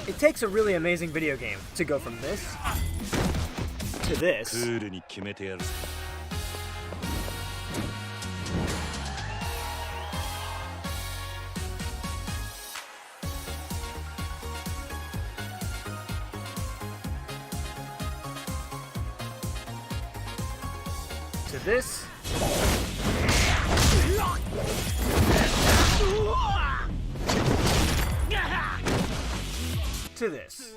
It takes a really amazing video game to go from this to this. To this. To this.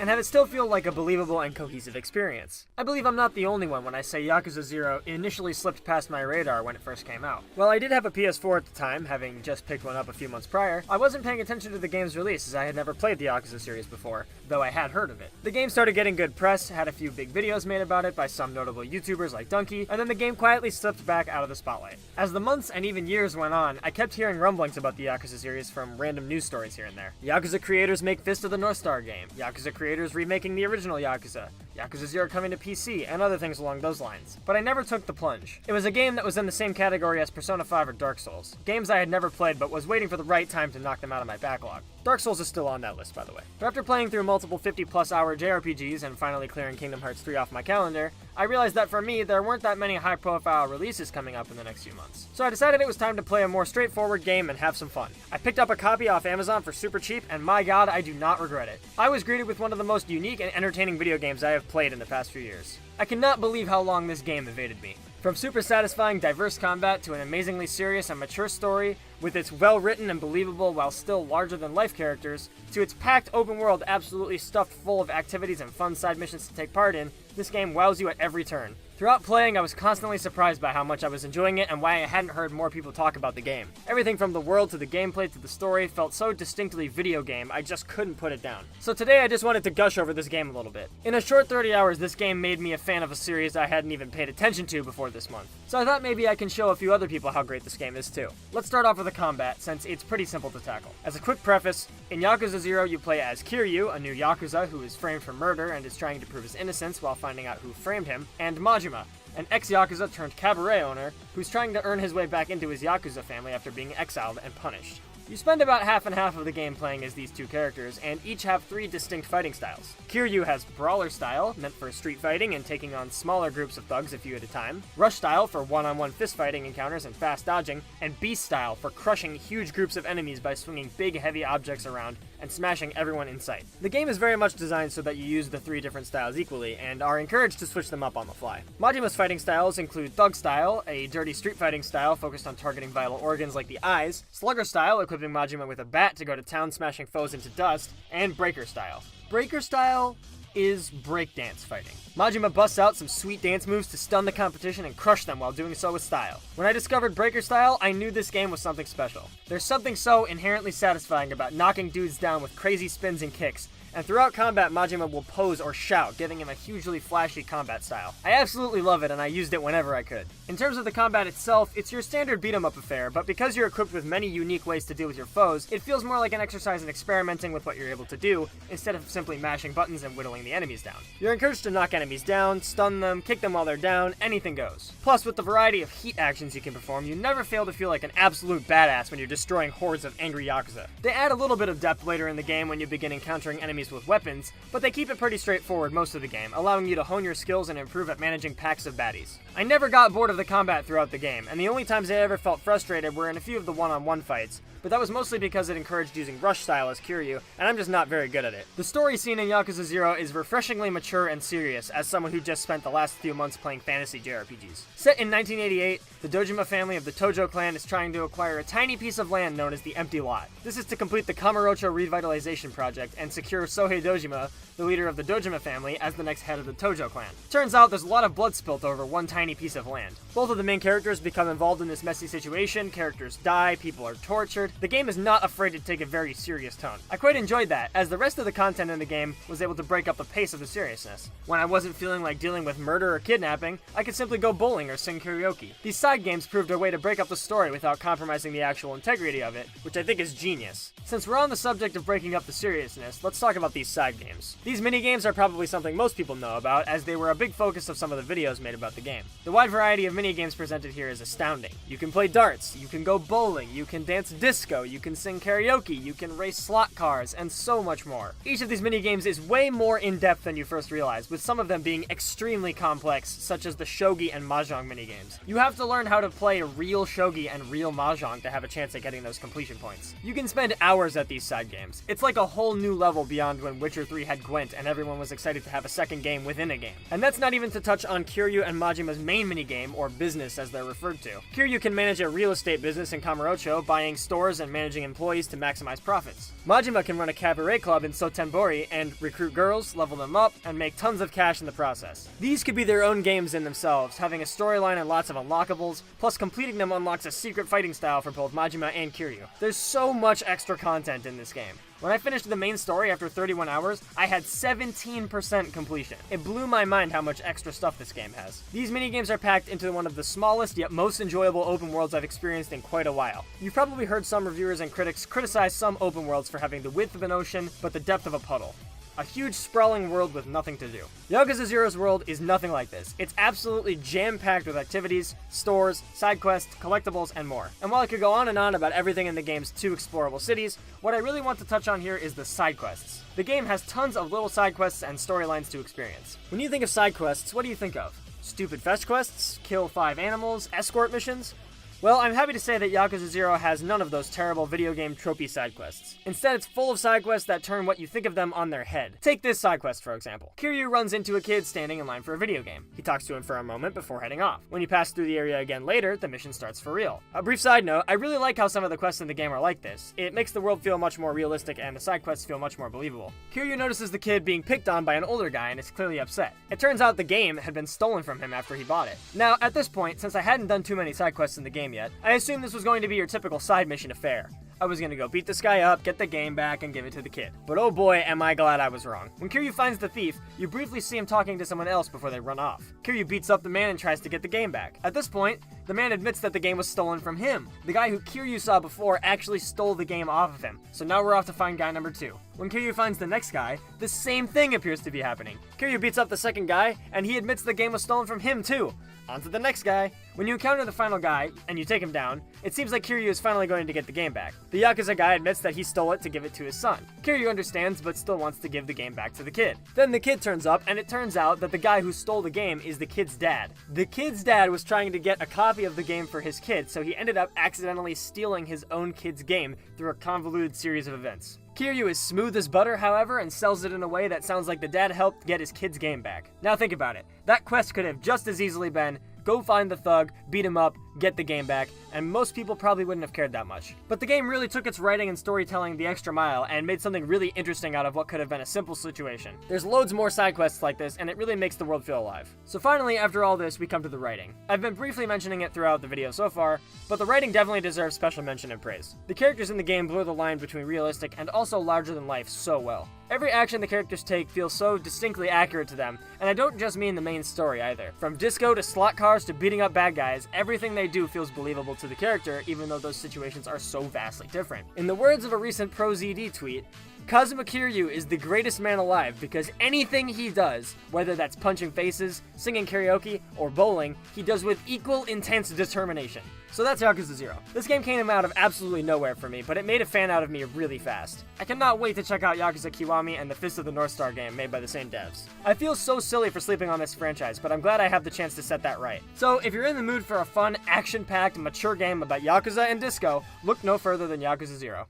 And have it still feel like a believable and cohesive experience. I believe I'm not the only one when I say Yakuza 0 initially slipped past my radar when it first came out. While I did have a PS4 at the time, having just picked one up a few months prior, I wasn't paying attention to the game's release as I had never played the Yakuza series before, though I had heard of it. The game started getting good press, had a few big videos made about it by some notable YouTubers like Donkey, and then the game quietly slipped back out of the spotlight. As the months and even years went on, I kept hearing rumblings about the Yakuza series from random news stories here and there. Yakuza creators make Fist of the North Star game, Yakuza creators remaking the original Yakuza, Yakuza 0 coming to PC, and other things along those lines. But I never took the plunge. It was a game that was in the same category as Persona 5 or Dark Souls, games I had never played but was waiting for the right time to knock them out of my backlog. Dark Souls is still on that list, by the way. But after playing through multiple 50-plus hour JRPGs and finally clearing Kingdom Hearts 3 off my calendar, I realized that for me, there weren't that many high-profile releases coming up in the next few months. So I decided it was time to play a more straightforward game and have some fun. I picked up a copy off Amazon for super cheap, and my god, I do not regret it. I was greeted with one of the most unique and entertaining video games I have played in the past few years. I cannot believe how long this game evaded me. From super satisfying, diverse combat to an amazingly serious and mature story, with its well-written and believable while still larger-than-life characters, to its packed open world absolutely stuffed full of activities and fun side missions to take part in, this game wows you at every turn. Throughout playing, I was constantly surprised by how much I was enjoying it and why I hadn't heard more people talk about the game. Everything from the world to the gameplay to the story felt so distinctly video game, I just couldn't put it down. So today I just wanted to gush over this game a little bit. In a short 30 hours, this game made me a fan of a series I hadn't even paid attention to before this month. So I thought maybe I can show a few other people how great this game is too. Let's start off with the combat, since it's pretty simple to tackle. As a quick preface, in Yakuza 0 you play as Kiryu, a new Yakuza who is framed for murder and is trying to prove his innocence while finding out who framed him, and Majima, an ex-Yakuza turned cabaret owner who's trying to earn his way back into his Yakuza family after being exiled and punished. You spend about half and half of the game playing as these two characters, and each have three distinct fighting styles. Kiryu has Brawler style, meant for street fighting and taking on smaller groups of thugs a few at a time, Rush style for one-on-one fist fighting encounters and fast dodging, and Beast style for crushing huge groups of enemies by swinging big heavy objects around and smashing everyone in sight. The game is very much designed so that you use the three different styles equally, and are encouraged to switch them up on the fly. Majima's fighting styles include Thug style, a dirty street fighting style focused on targeting vital organs like the eyes, Slugger style, equipping Majima with a bat to go to town smashing foes into dust, and Breaker style. Breaker style is breakdance fighting. Majima busts out some sweet dance moves to stun the competition and crush them while doing so with style. When I discovered Breaker style, I knew this game was something special. There's something so inherently satisfying about knocking dudes down with crazy spins and kicks, and throughout combat Majima will pose or shout, giving him a hugely flashy combat style. I absolutely love it and I used it whenever I could. In terms of the combat itself, it's your standard beat-em-up affair, but because you're equipped with many unique ways to deal with your foes, it feels more like an exercise in experimenting with what you're able to do, instead of simply mashing buttons and whittling the enemies down. You're encouraged to knock enemies down, stun them, kick them while they're down, anything goes. Plus, with the variety of heat actions you can perform, you never fail to feel like an absolute badass when you're destroying hordes of angry Yakuza. They add a little bit of depth later in the game when you begin encountering enemies with weapons, but they keep it pretty straightforward most of the game, allowing you to hone your skills and improve at managing packs of baddies. I never got bored of the combat throughout the game, and the only times I ever felt frustrated were in a few of the one-on-one fights, but that was mostly because it encouraged using Rush style as Kiryu, and I'm just not very good at it. The story scene in Yakuza 0 is refreshingly mature and serious, as someone who just spent the last few months playing fantasy JRPGs. Set in 1988, the Dojima family of the Tojo clan is trying to acquire a tiny piece of land known as the Empty Lot. This is to complete the Kamurocho Revitalization Project and secure Sohei Dojima, the leader of the Dojima family, as the next head of the Tojo clan. Turns out there's a lot of blood spilt over one tiny piece of land. Both of the main characters become involved in this messy situation, characters die, people are tortured, weird, the game is not afraid to take a very serious tone. I quite enjoyed that, as the rest of the content in the game was able to break up the pace of the seriousness. When I wasn't feeling like dealing with murder or kidnapping, I could simply go bowling or sing karaoke. These side games proved a way to break up the story without compromising the actual integrity of it, which I think is genius. Since we're on the subject of breaking up the seriousness, let's talk about these side games. These mini-games are probably something most people know about, as they were a big focus of some of the videos made about the game. The wide variety of mini-games presented here is astounding. You can play darts, you can go bowling, you can dance disco, you can sing karaoke, you can race slot cars, and so much more. Each of these mini-games is way more in-depth than you first realize, with some of them being extremely complex, such as the shogi and mahjong mini-games. You have to learn how to play real shogi and real mahjong to have a chance at getting those completion points. You can spend hours at these side games. It's like a whole new level beyond when Witcher 3 had Gwent and everyone was excited to have a second game within a game. And that's not even to touch on Kiryu and Majima's main minigame, or business as they're referred to. Kiryu can manage a real estate business in Kamurocho, buying stores and managing employees to maximize profits. Majima can run a cabaret club in Sotenbori and recruit girls, level them up, and make tons of cash in the process. These could be their own games in themselves, having a storyline and lots of unlockables, plus completing them unlocks a secret fighting style for both Majima and Kiryu. There's so much extra content in this game. When I finished the main story after 31 hours, I had 17% completion. It blew my mind how much extra stuff this game has. These minigames are packed into one of the smallest yet most enjoyable open worlds I've experienced in quite a while. You've probably heard some reviewers and critics criticize some open worlds for having the width of an ocean, but the depth of a puddle. A huge sprawling world with nothing to do. Yakuza 0's world is nothing like this. It's absolutely jam-packed with activities, stores, side quests, collectibles, and more. And while I could go on and on about everything in the game's 2 explorable cities, what I really want to touch on here is the side quests. The game has tons of little side quests and storylines to experience. When you think of side quests, what do you think of? Stupid fetch quests? Kill 5 animals? Escort missions? Well, I'm happy to say that Yakuza 0 has none of those terrible video game tropey side quests. Instead, it's full of side quests that turn what you think of them on their head. Take this side quest, for example. Kiryu runs into a kid standing in line for a video game. He talks to him for a moment before heading off. When you pass through the area again later, the mission starts for real. A brief side note, I really like how some of the quests in the game are like this. It makes the world feel much more realistic and the side quests feel much more believable. Kiryu notices the kid being picked on by an older guy and is clearly upset. It turns out the game had been stolen from him after he bought it. Now, at this point, since I hadn't done too many side quests in the game yet, I assumed this was going to be your typical side mission affair. I was gonna go beat this guy up, get the game back, and give it to the kid. But oh boy, am I glad I was wrong. When Kiryu finds the thief, you briefly see him talking to someone else before they run off. Kiryu beats up the man and tries to get the game back. At this point, the man admits that the game was stolen from him. The guy who Kiryu saw before actually stole the game off of him. So now we're off to find guy number 2. When Kiryu finds the next guy, the same thing appears to be happening. Kiryu beats up the second guy, and he admits the game was stolen from him too. On to the next guy. When you encounter the final guy, and you take him down, it seems like Kiryu is finally going to get the game back. The Yakuza guy admits that he stole it to give it to his son. Kiryu understands, but still wants to give the game back to the kid. Then the kid turns up, and it turns out that the guy who stole the game is the kid's dad. The kid's dad was trying to get a copy of the game for his kid, so he ended up accidentally stealing his own kid's game through a convoluted series of events. Kiryu is smooth as butter, however, and sells it in a way that sounds like the dad helped get his kid's game back. Now think about it. That quest could have just as easily been, go find the thug, beat him up, get the game back, and most people probably wouldn't have cared that much. But the game really took its writing and storytelling the extra mile and made something really interesting out of what could have been a simple situation. There's loads more side quests like this, and it really makes the world feel alive. So finally, after all this, we come to the writing. I've been briefly mentioning it throughout the video so far, but the writing definitely deserves special mention and praise. The characters in the game blur the line between realistic and also larger than life so well. Every action the characters take feels so distinctly accurate to them, and I don't just mean the main story either. From disco to slot cars to beating up bad guys, everything they do feels believable to the character, even though those situations are so vastly different. In the words of a recent ProZD tweet, Kazuma Kiryu is the greatest man alive because anything he does, whether that's punching faces, singing karaoke, or bowling, he does with equal intense determination. So that's Yakuza 0. This game came out of absolutely nowhere for me, but it made a fan out of me really fast. I cannot wait to check out Yakuza Kiwami and the Fist of the North Star game made by the same devs. I feel so silly for sleeping on this franchise, but I'm glad I have the chance to set that right. So if you're in the mood for a fun, action-packed, mature game about Yakuza and disco, look no further than Yakuza 0.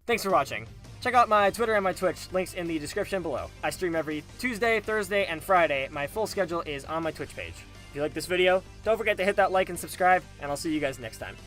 Thanks for watching. Check out my Twitter and my Twitch, links in the description below. I stream every Tuesday, Thursday, and Friday. My full schedule is on my Twitch page. If you like this video, don't forget to hit that like and subscribe, and I'll see you guys next time.